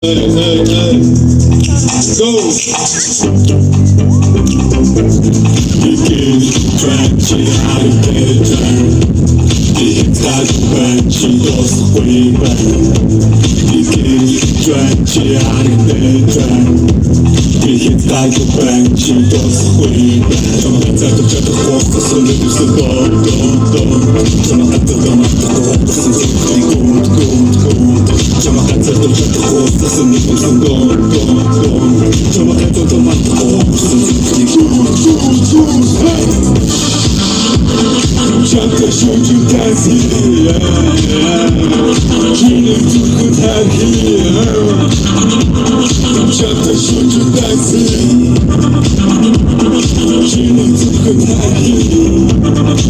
Hey, hey, hey. Go! Який тренчі, а який трен. І так бенчі досить хуйбе. Який тренчі, а який трен. І так бенчі досить хуйбе. Чомагаться до чого хвоста, сунути все дом. Чомагаться до матого, посунути гуд. Чомагаться до чого хвоста, сунути все дом. Чомагаться до матого, посунути гуд. Чакra shooting dance here, killing to good hand here. Chakra shooting dance here, killing to good hand here.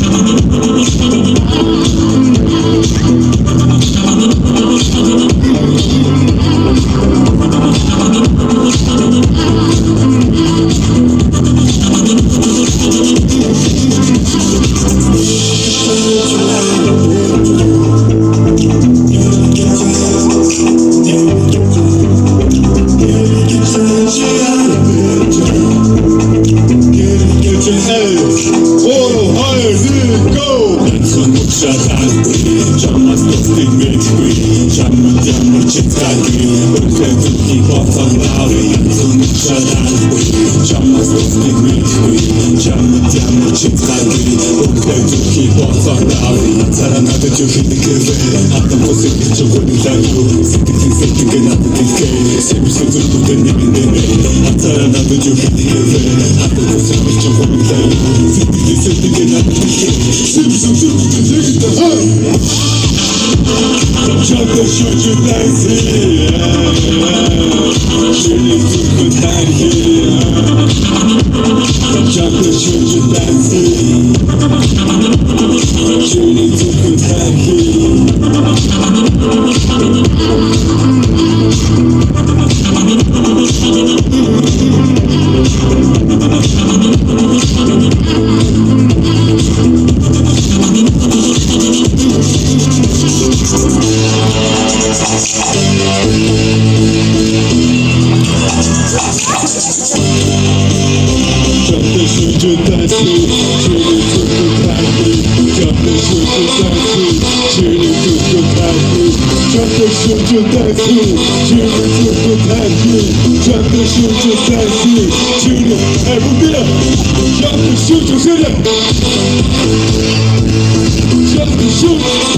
Чакра shooting dance here, killing to good hand here. Chakra shooting dance here, killing to good hand here. Shoot!